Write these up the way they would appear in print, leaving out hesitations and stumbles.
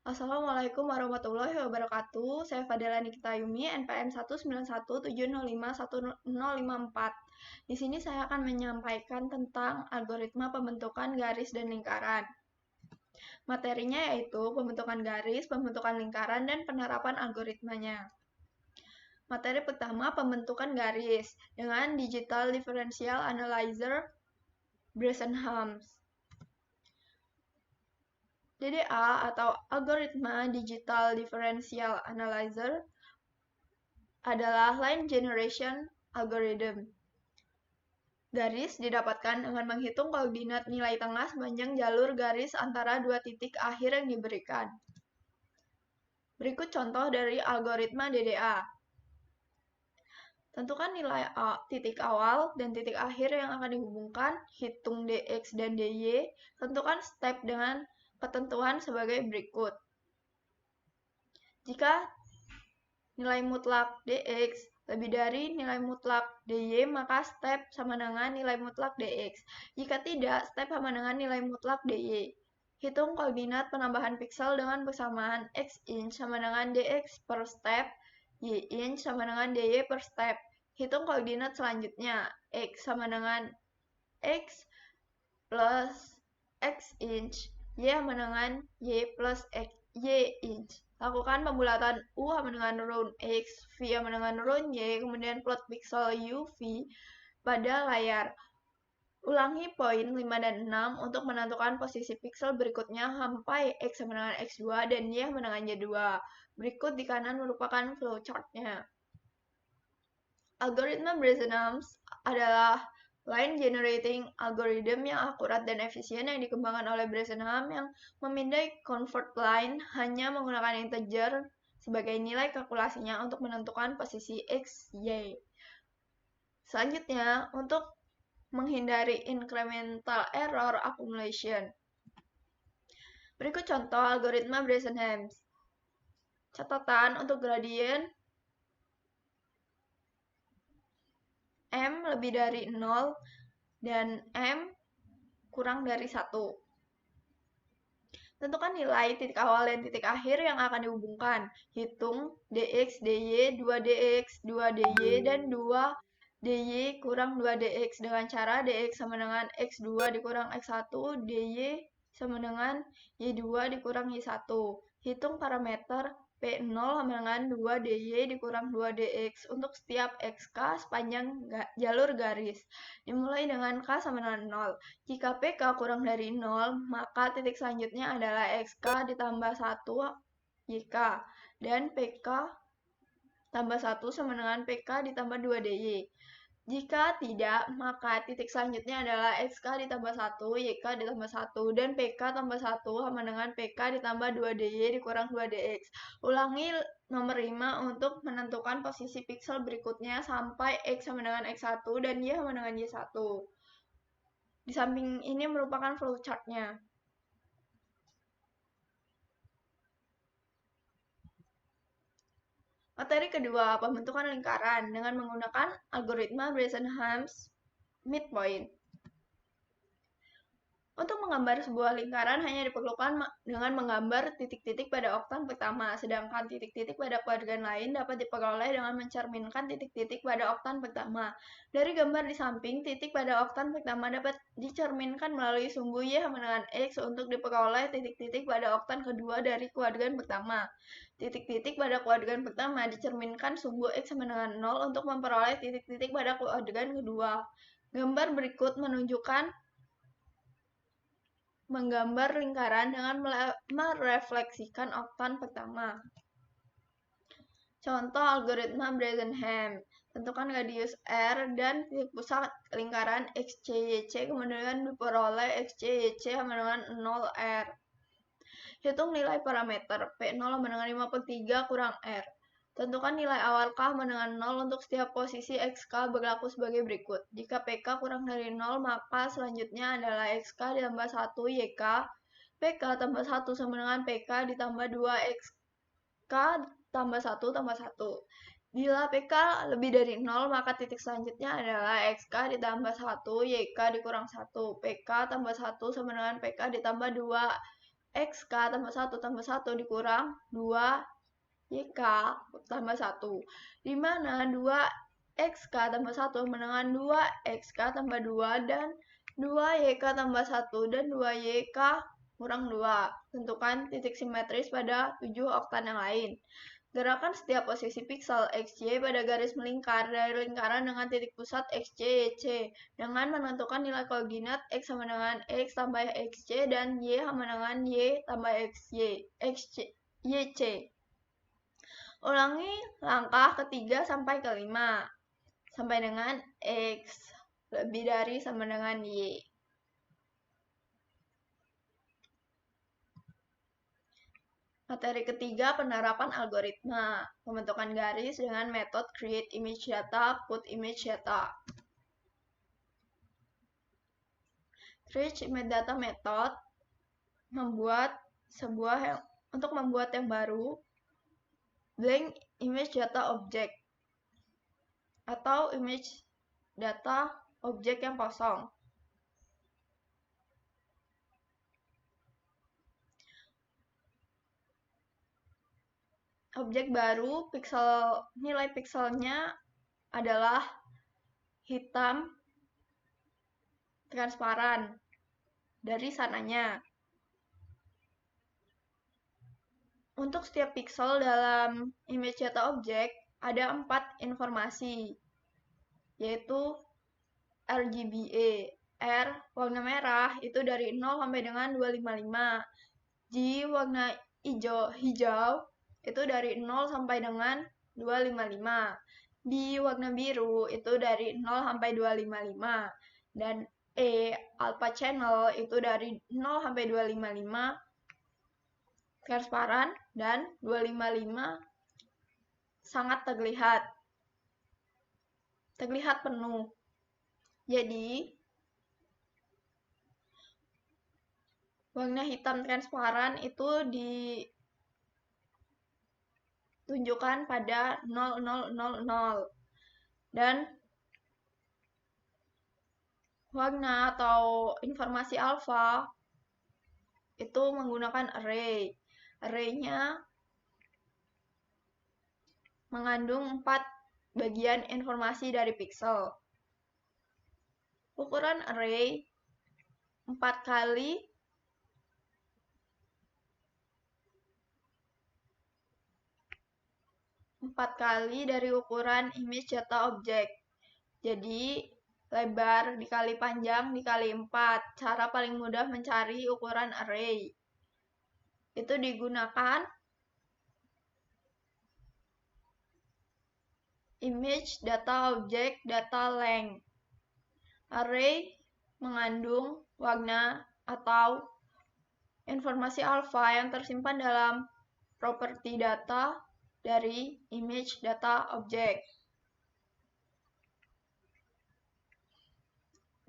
Assalamualaikum warahmatullahi wabarakatuh. Saya Fadela Nikita Yumi, NPM 19170511054. Di sini saya akan menyampaikan tentang algoritma pembentukan garis dan lingkaran. Materinya yaitu pembentukan garis, pembentukan lingkaran, dan penerapan algoritmanya. Materi pertama, pembentukan garis dengan Digital Differential Analyzer Bresenhams. DDA atau algoritma Digital Differential Analyzer adalah Line Generation Algorithm. Garis didapatkan dengan menghitung koordinat nilai tengah sepanjang jalur garis antara dua titik akhir yang diberikan. Berikut contoh dari algoritma DDA. Tentukan nilai titik awal dan titik akhir yang akan dihubungkan, hitung dx dan dy, tentukan step dengan ketentuan sebagai berikut. Jika nilai mutlak dx lebih dari nilai mutlak dy, maka step sama dengan nilai mutlak dx. Jika tidak, step sama dengan nilai mutlak dy. Hitung koordinat penambahan piksel dengan persamaan x inch sama dengan dx per step, y inch sama dengan dy per step. Hitung koordinat selanjutnya, x sama dengan x plus x inch, y sama dengan y plus x, y inch. Lakukan pembulatan U sama dengan round X, V sama dengan round Y, kemudian plot pixel U, V pada layar. Ulangi poin 5 dan 6 untuk menentukan posisi pixel berikutnya sampai X sama dengan X2 dan Y sama dengan Y2. Berikut di kanan merupakan flowchart-nya. Algoritma Bresenhams adalah line generating algorithm yang akurat dan efisien yang dikembangkan oleh Bresenham yang memindai convert line hanya menggunakan integer sebagai nilai kalkulasinya untuk menentukan posisi x, y. Selanjutnya, untuk menghindari incremental error accumulation. Berikut contoh algoritma Bresenhams. Catatan untuk gradien M lebih dari 0 dan M kurang dari 1. Tentukan nilai titik awal dan titik akhir yang akan dihubungkan. Hitung dx, dy, 2dx, 2dy, dan 2dy kurang 2dx dengan cara dx sama dengan x2 dikurang x1, dy sama dengan y2 dikurang y1. Hitung parameter P0 sama dengan 2dy dikurang 2dx untuk setiap xk sepanjang jalur garis. Dimulai dengan k sama dengan 0. Jika pk kurang dari 0, maka titik selanjutnya adalah xk ditambah 1 yk. Dan pk tambah 1 sama dengan pk ditambah 2dy. Jika tidak, maka titik selanjutnya adalah xk ditambah 1, yk ditambah 1, dan pk tambah 1 sama dengan pk ditambah 2dy dikurang 2dx. Ulangi nomor 5 untuk menentukan posisi piksel berikutnya sampai x sama dengan x1 dan y sama dengan y1. Di samping ini merupakan flowchart-nya. Materi kedua, pembentukan lingkaran dengan menggunakan algoritma Bresenhams midpoint. Untuk menggambar sebuah lingkaran hanya diperlukan dengan menggambar titik-titik pada oktan pertama, sedangkan titik-titik pada kuadran lain dapat diperoleh dengan mencerminkan titik-titik pada oktan pertama. Dari gambar di samping, titik pada oktan pertama dapat dicerminkan melalui sumbu Y sama dengan X untuk diperoleh titik-titik pada oktan kedua dari kuadran pertama. Titik-titik pada kuadran pertama dicerminkan sumbu X sama dengan 0 untuk memperoleh titik-titik pada kuadran kedua. Gambar berikut menunjukkan menggambar lingkaran dengan merefleksikan oktan pertama. Contoh algoritma Bresenham. Tentukan radius R dan titik pusat lingkaran XCYC, kemudian diperoleh XCYC sama dengan 0R. Hitung nilai parameter P0 sama dengan 5/3 kurang R. Tentukan nilai awal K sama dengan 0 untuk setiap posisi XK berlaku sebagai berikut. Jika PK kurang dari 0, maka selanjutnya adalah XK ditambah 1 YK. PK tambah 1 sama dengan PK ditambah 2 XK tambah 1 tambah 1. Bila PK lebih dari 0, maka titik selanjutnya adalah XK ditambah 1 YK dikurang 1. PK tambah 1 sama dengan PK ditambah 2 XK tambah 1 tambah 1 dikurang 2 YK tambah 1, di mana 2 XK tambah 1 sama dengan 2 XK tambah 2 dan 2 YK tambah 1 dan 2 YK kurang 2. Tentukan titik simetris pada 7 oktan yang lain. Gerakan setiap posisi piksel XY pada garis melingkar dari lingkaran dengan titik pusat XY YC dengan menentukan nilai koordinat X sama dengan X tambah XY dan Y sama dengan Y tambah YC. Ulangi langkah ketiga sampai kelima sampai dengan X lebih dari sama dengan Y. Materi ketiga, penerapan algoritma. Pembentukan garis dengan metode create image data, put image data. Create image data method untuk membuat yang baru blank image data object atau image data objek yang kosong. Objek baru, nilai pikselnya adalah hitam transparan dari sananya. Untuk setiap piksel dalam image data object ada 4 informasi, yaitu RGBA. R warna merah itu dari 0 sampai dengan 255. G warna hijau itu dari 0 sampai dengan 255. B warna biru itu dari 0 sampai 255. Dan E alpha channel itu dari 0 sampai 255 transparan dan 255 sangat terlihat penuh. Jadi warna hitam transparan itu ditunjukkan pada 0000 dan warna atau informasi alfa itu menggunakan array. Array-nya mengandung 4 bagian informasi dari piksel. Ukuran array 4 kali dari ukuran image data object. Jadi lebar dikali panjang dikali 4. Cara paling mudah mencari ukuran array itu digunakan image data object data length. Array mengandung warna atau informasi alfa yang tersimpan dalam properti data dari image data object.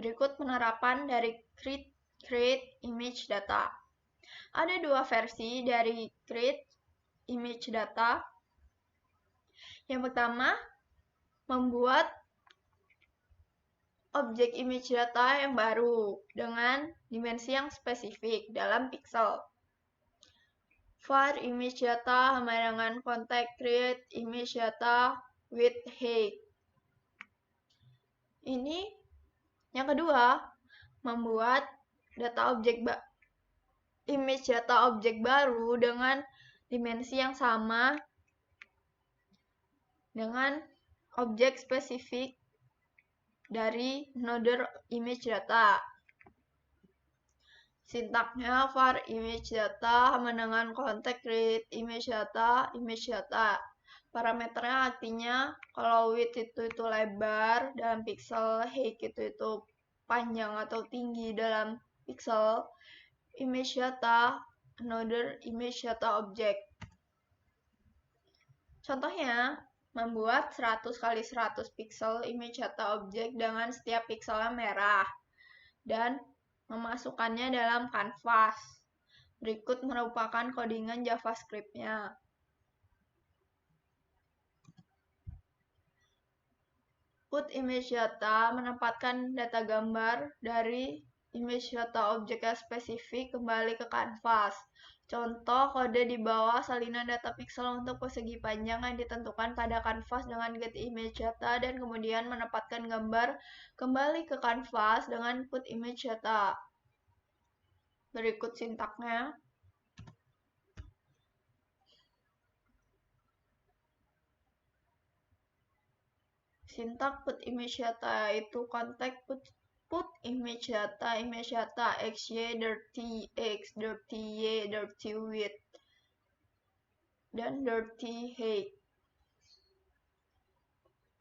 Berikut penerapan dari create image data. Ada 2 versi dari create image data. Yang pertama, membuat objek image data yang baru dengan dimensi yang spesifik dalam piksel. var image data sama dengan contact create image data with height. Ini yang kedua, membuat image data objek baru dengan dimensi yang sama dengan objek spesifik dari node image data. Sintaknya var image data sama dengan contact create image data. Parameternya artinya kalau width itu lebar dalam piksel, height itu panjang atau tinggi dalam piksel, image data another image data object. Contohnya, membuat 100 kali 100 piksel image data object dengan setiap pikselnya merah dan memasukkannya dalam kanvas. Berikut merupakan codingan JavaScript-nya. Put image data menempatkan data gambar dari image data objek yang spesifik kembali ke kanvas. Contoh kode di bawah salinan data pixel untuk persegi panjang yang ditentukan pada kanvas dengan get image data dan kemudian menempatkan gambar kembali ke kanvas dengan put image data. Berikut sintaknya. Sintak put image data itu konteks put image data xy dirty x dirty y dirty width dan dirty height.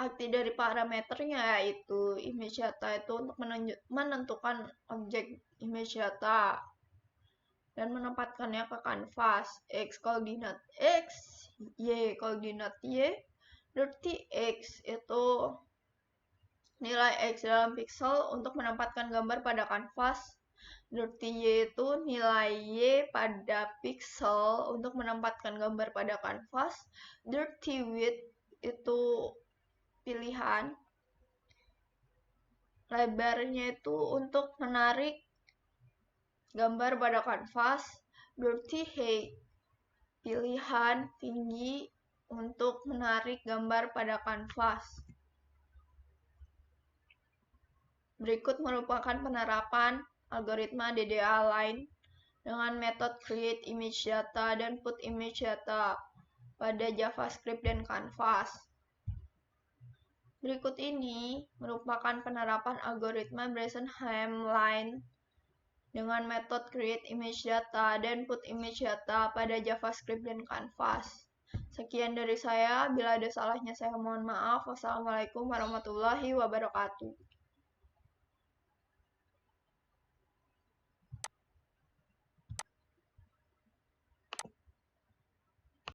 Arti dari parameternya yaitu image data itu untuk menentukan objek image data dan menempatkannya ke kanvas. X koordinat x, y koordinat y. Dirty x itu nilai X dalam pixel untuk menempatkan gambar pada kanvas. Dirty Y itu nilai Y pada pixel untuk menempatkan gambar pada kanvas. Dirty width itu pilihan. Lebarnya itu untuk menarik gambar pada kanvas. Dirty height pilihan tinggi untuk menarik gambar pada kanvas. Berikut merupakan penerapan algoritma DDA lain dengan metode create image data dan put image data pada JavaScript dan Canvas. Berikut ini merupakan penerapan algoritma Bresenham line dengan metode create image data dan put image data pada JavaScript dan Canvas. Sekian dari saya, bila ada salahnya saya mohon maaf. Wassalamualaikum warahmatullahi wabarakatuh.